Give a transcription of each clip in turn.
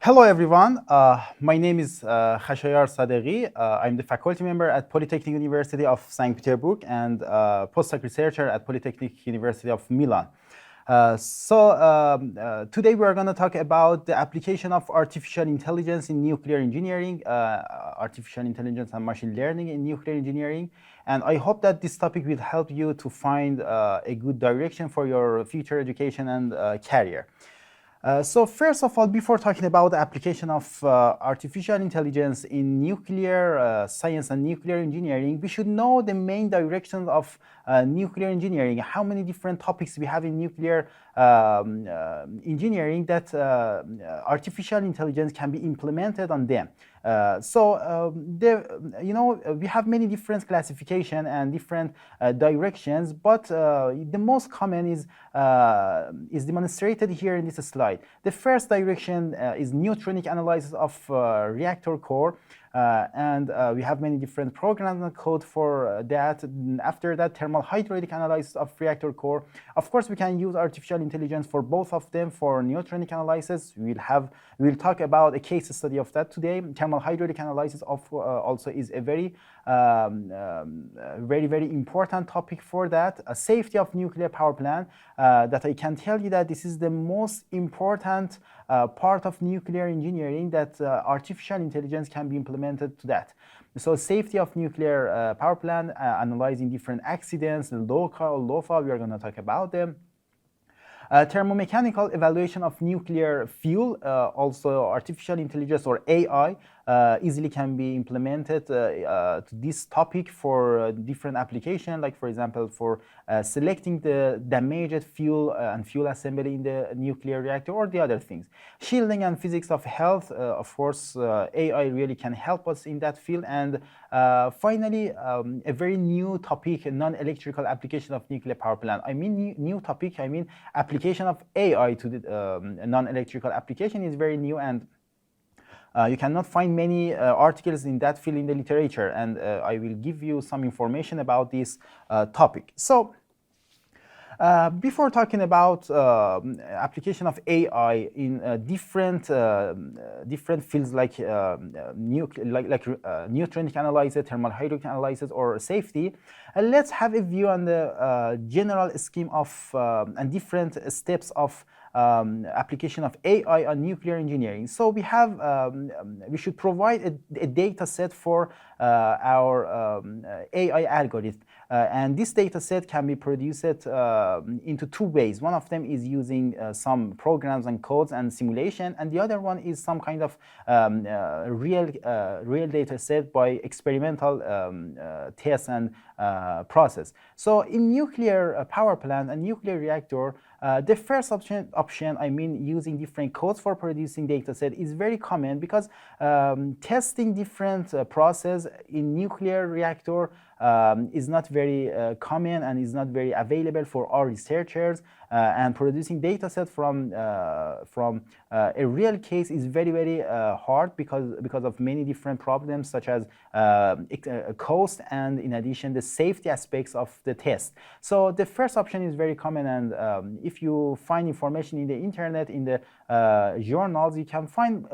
Hello, everyone. My name is Khashayar Sadeghi. I'm the faculty member at Polytechnic University of St. Petersburg and postdoc researcher at Polytechnic University of Milan. Today we are going to talk about the application of artificial intelligence in nuclear engineering, artificial intelligence and machine learning in nuclear engineering. And I hope that this topic will help you to find a good direction for your future education and career. So first of all, before talking about the application of artificial intelligence in nuclear science and nuclear engineering, we should know the main directions of nuclear engineering, how many different topics we have in nuclear engineering that artificial intelligence can be implemented on them. We have many different classification and different directions, but the most common is demonstrated here in this slide. The first direction is neutronic analysis of reactor core. We have many different programs and code for that. After that, thermal hydraulic analysis of reactor core. Of course, we can use artificial intelligence for both of them. For neutronic analysis, we'll talk about a case study of that today. Thermal hydraulic analysis also is a very important topic for that. Safety of nuclear power plant. That I can tell you that this is the most important part of nuclear engineering that artificial intelligence can be implemented to that. So safety of nuclear power plant, analyzing different accidents, local, LOFA, we are going to talk about them. Thermomechanical evaluation of nuclear fuel, also artificial intelligence or AI, easily can be implemented to this topic for different applications, like for example, for selecting the damaged fuel and fuel assembly in the nuclear reactor or the other things. Shielding and physics of health, of course, AI really can help us in that field. And finally, a very new topic, non-electrical application of nuclear power plant. I mean new topic, I mean application of AI to the non-electrical application is very new, and you cannot find many articles in that field in the literature, and I will give you some information about this topic. So before talking about application of AI in different fields like neutronic analysis, thermal hydraulic analysis, or safety, let's have a view on the general scheme of and different steps of application of AI on nuclear engineering. So we we should provide a data set for our AI algorithm. And this data set can be produced into two ways. One of them is using some programs and codes and simulation, and the other one is some kind of real data set by experimental tests and process. So in nuclear power plant and nuclear reactor, the first option, I mean using different codes for producing data set, is very common because testing different process in nuclear reactor is not very common and is not very available for our researchers. And producing data set from a real case is very hard because of many different problems, such as cost and in addition the safety aspects of the test. So the first option is very common, and if you find information in the internet, in the journals, you can find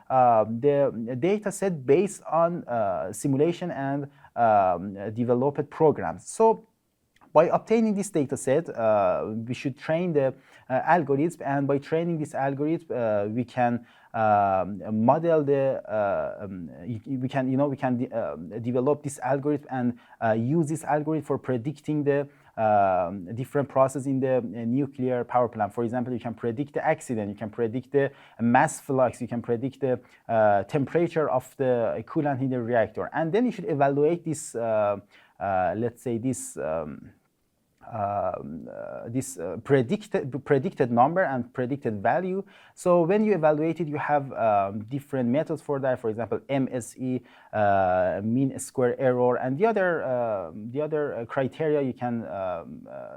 the data set based on simulation and developed programs. So by obtaining this data set, we should train the algorithm, and by training this algorithm, we can model the we can develop this algorithm and use this algorithm for predicting the different processes in the nuclear power plant. For example, you can predict the accident, you can predict the mass flux, you can predict the temperature of the coolant in the reactor, and then you should evaluate this let's say this predicted number and predicted value. So when you evaluate it, you have different methods for that. For example, MSE, mean square error, and the other criteria you can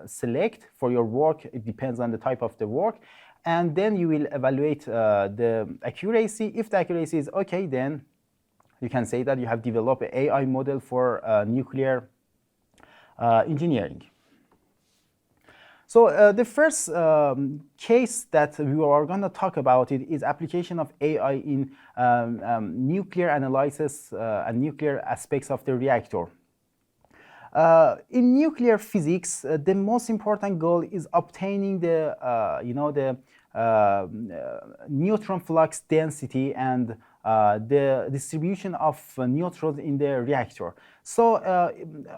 select for your work. It depends on the type of the work, and then you will evaluate the accuracy. If the accuracy is okay, then you can say that you have developed an AI model for nuclear engineering. So the first case that we are going to talk about it is application of AI in nuclear analysis and nuclear aspects of the reactor. In nuclear physics, the most important goal is obtaining the, neutron flux density and the distribution of neutrons in the reactor. So,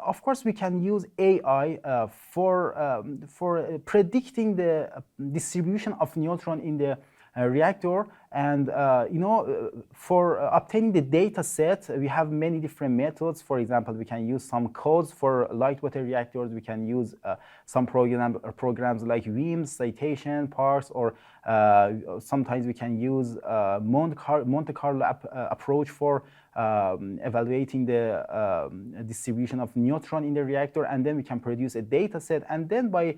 of course, we can use AI for predicting the distribution of neutron in the reactor, and for obtaining the data set, we have many different methods. For example, we can use some codes for light water reactors. We can use some programs like WIMS, citation, parse, or sometimes we can use Monte Carlo approach for evaluating the distribution of neutron in the reactor, and then we can produce a data set, and then by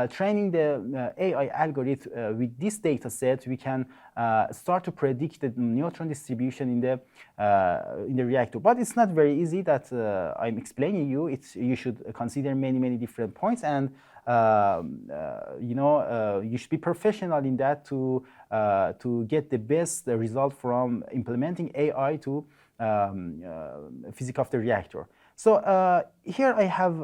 training the AI algorithm with this data set, we can start to predict the neutron distribution in the reactor. But it's not very easy that I'm explaining you. You should consider many different points, and you should be professional in that to get the best result from implementing AI to physics of the reactor. So here I have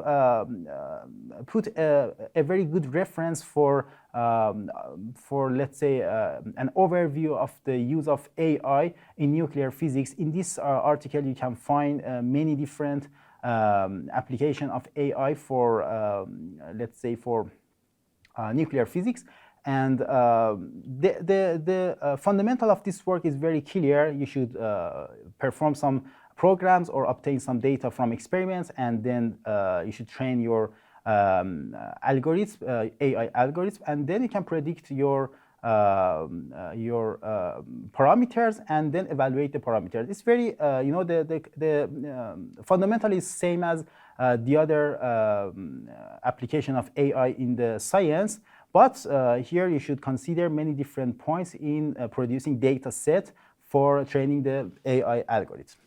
put a very good reference for let's say an overview of the use of AI in nuclear physics. In this article, you can find many different application of AI for let's say for nuclear physics. And the fundamental of this work is very clear. You should perform some programs or obtain some data from experiments, and then you should train your algorithms, AI algorithms, and then you can predict your parameters and then evaluate the parameters. It's very, the fundamental is same as the other application of AI in the science. But here you should consider many different points in producing data set for training the AI algorithm.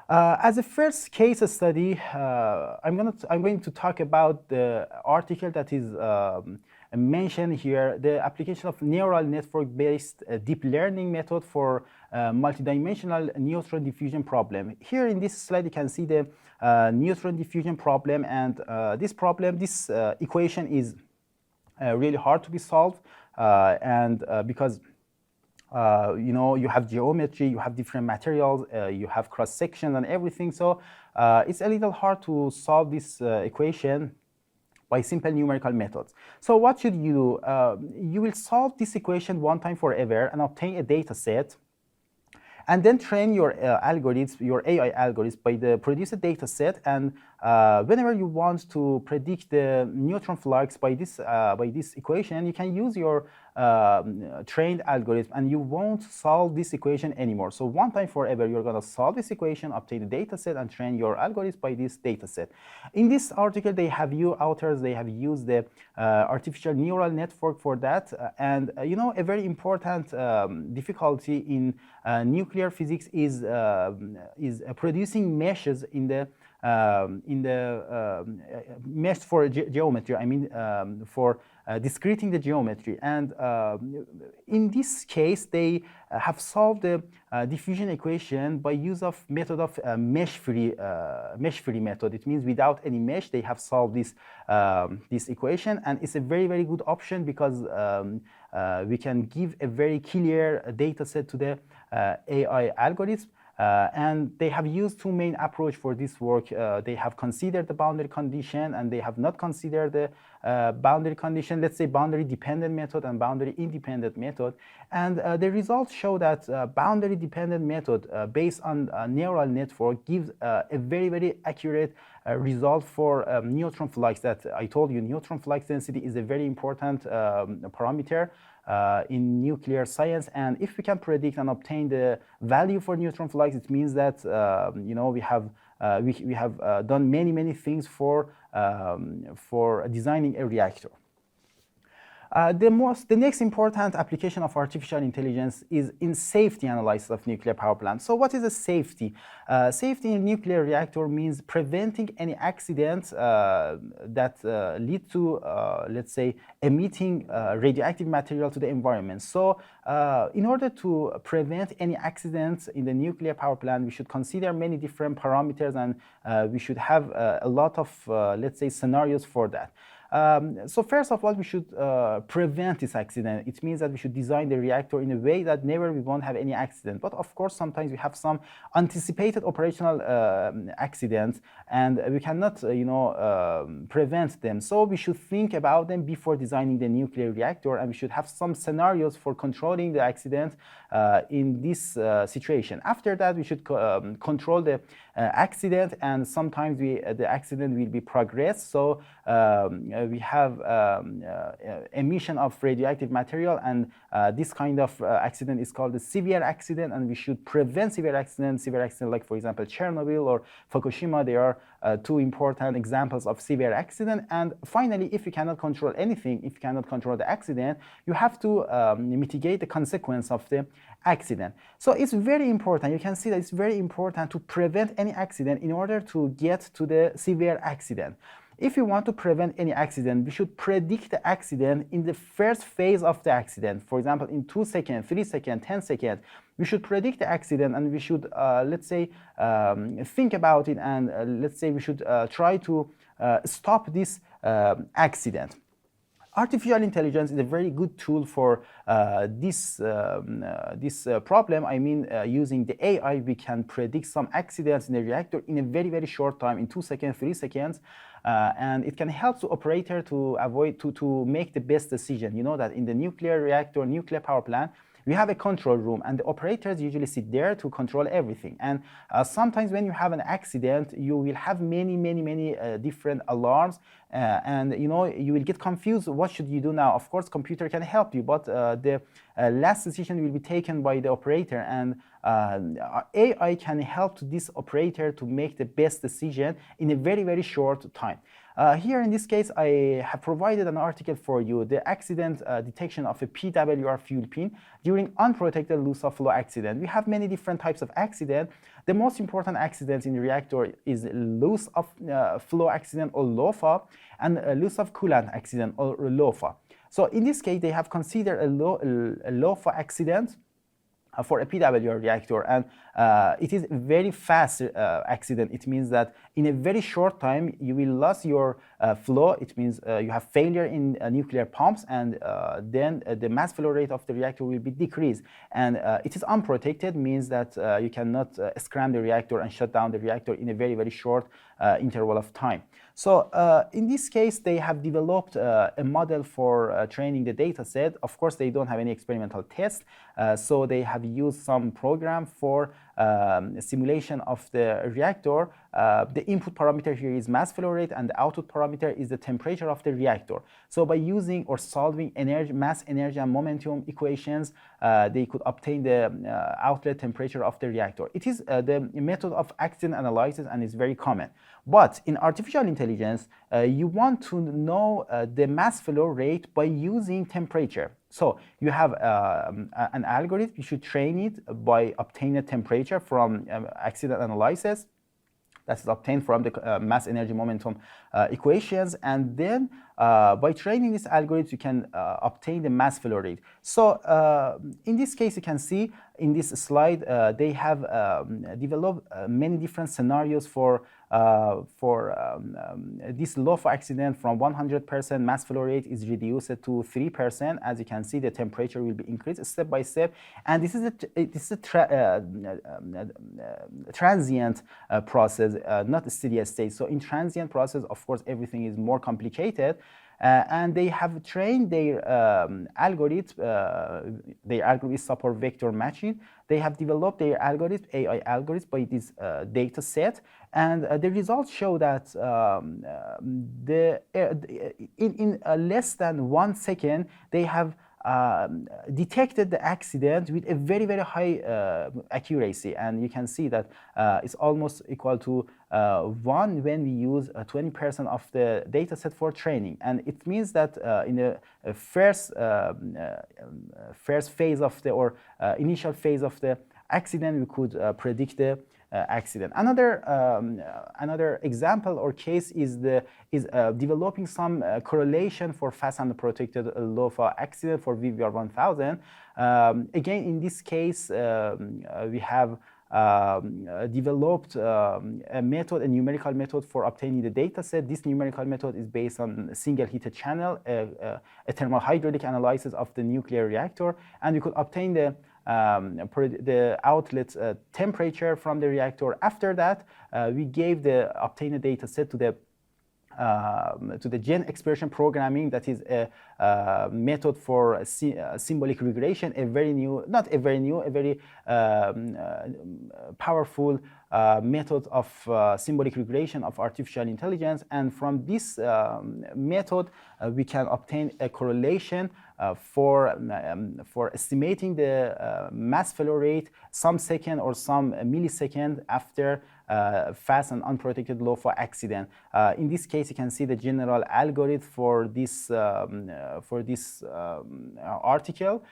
As a first case study, I'm going to talk about the article that is mentioned here, the application of neural network-based deep learning method for multidimensional neutron diffusion problem. Here in this slide, you can see the neutron diffusion problem, and this equation is really hard to be solved, and because you have geometry, you have different materials, you have cross sections and everything. So it's a little hard to solve this equation by simple numerical methods. So what should you do? You will solve this equation one time forever and obtain a data set, and then train your algorithms, your AI algorithms, by the produced data set. And whenever you want to predict the neutron flux by this equation, you can use your trained algorithm, and you won't solve this equation anymore. So one time forever, you're going to solve this equation, obtain the data set, and train your algorithm by this data set. In this article, authors have used the artificial neural network for that. And a very important difficulty in nuclear physics is producing meshes in the mesh for geometry. I mean, for discreting the geometry. And in this case, they have solved the diffusion equation by use of method of mesh-free method. It means without any mesh, they have solved this equation, and it's a very good option because we can give a very clear data set to the AI algorithm. And they have used two main approaches for this work. They have considered the boundary condition, and they have not considered the boundary condition, let's say boundary dependent method and boundary independent method. And the results show that boundary dependent method based on neural network gives a very accurate result for neutron flux. That I told you, neutron flux density is a very important parameter in nuclear science, and if we can predict and obtain the value for neutron flux, it means that we have done many things for designing a reactor. The next important application of artificial intelligence is in safety analysis of nuclear power plants. So what is a safety? Safety in nuclear reactor means preventing any accidents that lead to, let's say, emitting radioactive material to the environment. So in order to prevent any accidents in the nuclear power plant, we should consider many different parameters, and we should have a lot of, let's say, scenarios for that. So first of all, we should prevent this accident. It means that we should design the reactor in a way that never we won't have any accident. But of course, sometimes we have some anticipated operational accidents, and we cannot, prevent them. So we should think about them before designing the nuclear reactor, and we should have some scenarios for controlling the accident in this situation. After that, we should control the accident, and sometimes the accident will be progressed. So we have emission of radioactive material, and this kind of accident is called a severe accident, and we should prevent severe accidents. Severe accident, like for example Chernobyl or Fukushima, they are two important examples of severe accident. And finally, if you cannot control anything, if you cannot control the accident, you have to mitigate the consequence of the accident. So it's very important. You can see that it's very important to prevent any accident in order to get to the severe accident. If you want to prevent any accident, we should predict the accident in the first phase of the accident. For example, in 2 seconds, 3 seconds, 10 seconds, we should predict the accident, and we should, let's say, think about it, and let's say we should try to stop this accident. Artificial intelligence is a very good tool for this problem. I mean, using the AI, we can predict some accidents in the reactor in a very, very short time, in 2 seconds, 3 seconds. And it can help the operator to avoid, to make the best decision. You know that in the nuclear reactor, nuclear power plant, we have a control room, and the operators usually sit there to control everything. And sometimes when you have an accident, you will have many different alarms, and you will get confused. What should you do now? Of course, computer can help you, but the last decision will be taken by the operator, and AI can help this operator to make the best decision in a very, very short time. Here in this case, I have provided an article for you, the accident detection of a PWR fuel pin during unprotected loss of flow accident. We have many different types of accident. The most important accidents in the reactor is loss of flow accident, or LOFA, and loss of coolant accident, or LOFA. So in this case, they have considered a LOFA accident for a PWR reactor, and it is a very fast accident. It means that in a very short time you will lose your flow. It means you have failure in nuclear pumps, and then the mass flow rate of the reactor will be decreased. And it is unprotected, means that you cannot scram the reactor and shut down the reactor in a very, very short interval of time. So in this case, they have developed a model for training the data set. Of course, they don't have any experimental test, so they have used some program for simulation of the reactor. The input parameter here is mass flow rate, and the output parameter is the temperature of the reactor. So by using or solving mass energy and momentum equations, they could obtain the outlet temperature of the reactor. It is the method of accident analysis, and is very common. But in artificial intelligence, you want to know the mass flow rate by using temperature. So you have an algorithm. You should train it by obtaining a temperature from accident analysis that is obtained from the mass energy momentum equations, and then by training this algorithm, you can obtain the mass flow rate. So in this case, you can see in this slide, they have developed many different scenarios for this LOFA accident. From 100% mass flow rate is reduced to 3%. As you can see, the temperature will be increased step by step, and this is a transient process, not a steady state. So in transient process, of course, everything is more complicated. And they have trained their algorithm. Their algorithm is support vector matching. They have developed their algorithm, AI algorithm, by this data set, and the results show that in less than 1 second, they have detected the accident with a very, very high accuracy. And you can see that it's almost equal to 1 when we use 20% of the data set for training. And it means that in the first phase of the, or initial phase of the accident, we could predict the accident. Another example or case is developing some correlation for fast and protected low for accident for VVR 1000. Again, in this case, we have developed a method, a numerical method for obtaining the data set. This numerical method is based on a single heated channel, a thermal hydraulic analysis of the nuclear reactor, and we could obtain the outlet temperature from the reactor. After that, we gave the obtained data set to the gen expression programming, that is a method for symbolic regression, a very powerful method of symbolic regression of artificial intelligence. And from this method, we can obtain a correlation for estimating the mass flow rate some second or some millisecond after fast and unprotected low for accident. In this case, you can see the general algorithm for this article.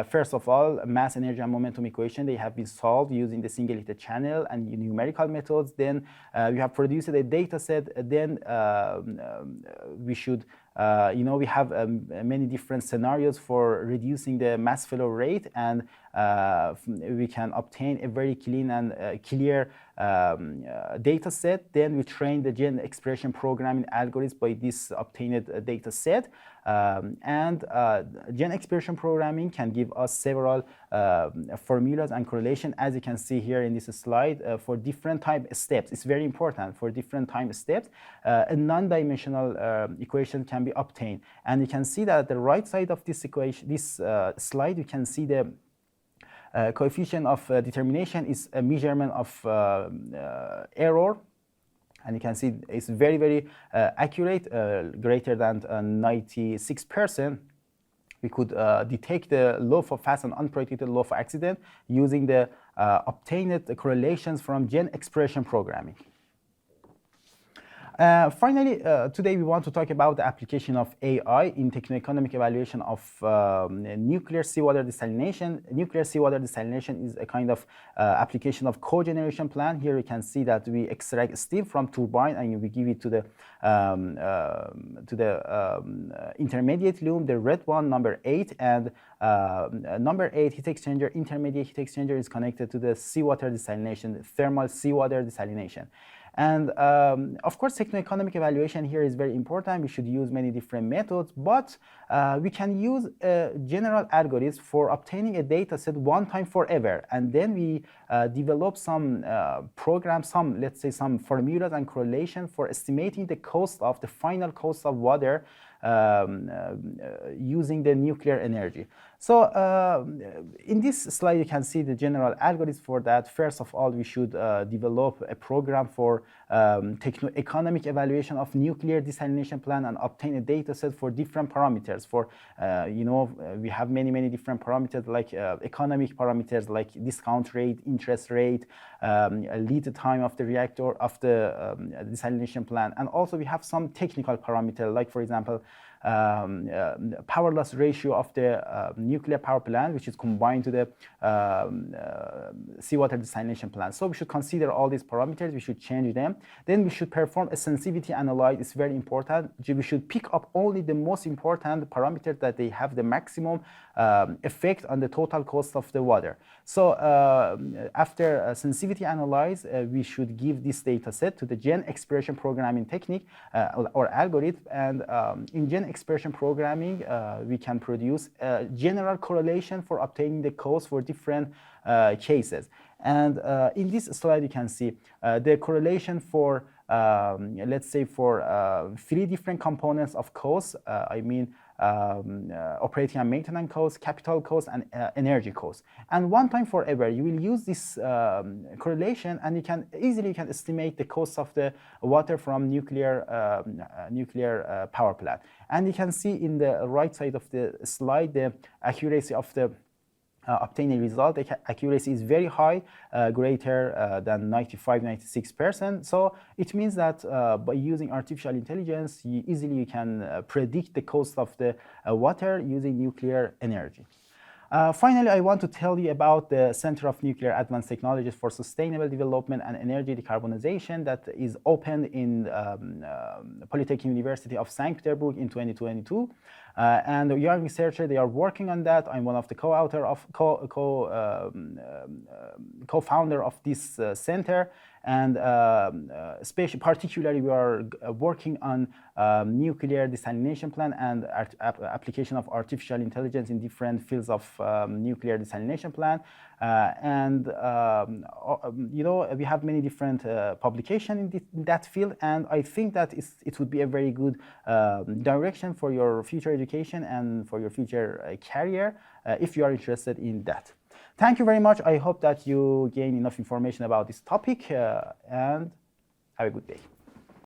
First of all, mass, energy, and momentum equation, they have been solved using the single heated channel and numerical methods. Then we have produced a data set. Then we should we have many different scenarios for reducing the mass flow rate, and we can obtain a very clean and clear data set. Then we train the gen expression programming algorithms by this obtained data set. And gen expression programming can give us several formulas and correlation, as you can see here in this slide, for different time steps. It's very important for different time steps. A non-dimensional equation can be obtained, and you can see that at the right side of this equation, this slide, you can see the coefficient of determination is a measurement of error. And you can see it's very, very accurate, greater than 96%. We could detect the low for fast and unprotected low for accident using the obtained correlations from gen expression programming. Finally, today we want to talk about the application of AI in techno-economic evaluation of nuclear seawater desalination. Nuclear seawater desalination is a kind of application of cogeneration plant. Here you can see that we extract steam from turbine and we give it to the intermediate loom, the red one, number 8, and number 8 heat exchanger, intermediate heat exchanger, is connected to the seawater desalination, thermal seawater desalination. And of course, techno-economic evaluation here is very important. We should use many different methods, but we can use a general algorithm for obtaining a data set one time forever. And then we develop some programs, let's say some formulas and correlation for estimating the cost of the final cost of water using the nuclear energy. So in this slide, you can see the general algorithm for that. First of all, we should develop a program for techno-economic evaluation of nuclear desalination plant and obtain a data set for different parameters. For we have many different parameters, like economic parameters like discount rate, interest rate, lead time of the reactor, of the desalination plant. And also we have some technical parameters, like for example, power loss ratio of the nuclear power plant, which is combined to the seawater desalination plant. So we should consider all these parameters, we should change them. Then we should perform a sensitivity analysis. It's very important. We should pick up only the most important parameters that they have the maximum effect on the total cost of the water. So after a sensitivity analysis, we should give this data set to the gen expression programming technique or algorithm. And in gen expression programming, we can produce a general correlation for obtaining the cost for different cases. And in this slide, you can see the correlation for let's say for 3 different components of cost. I mean operating and maintenance costs, capital costs, and energy costs. And one time forever, you will use this correlation, and you can easily estimate the cost of the water from nuclear power plant. And you can see in the right side of the slide the accuracy of the obtained result. The accuracy is very high, greater than 95-96%. So it means that by using artificial intelligence, you can predict the cost of the water using nuclear energy. Finally, I want to tell you about the Center of Nuclear Advanced Technologies for Sustainable Development and Energy Decarbonization that is opened in Polytechnic University of St. Petersburg in 2022. And the young researchers, they are working on that. I'm one of the co-founder of this center. And particularly, we are working on nuclear desalination plant and application of artificial intelligence in different fields of nuclear desalination plant. We have many different publications in that field, and I think that it would be a very good direction for your future education and for your future career if you are interested in that. Thank you very much. I hope that you gain enough information about this topic, and have a good day.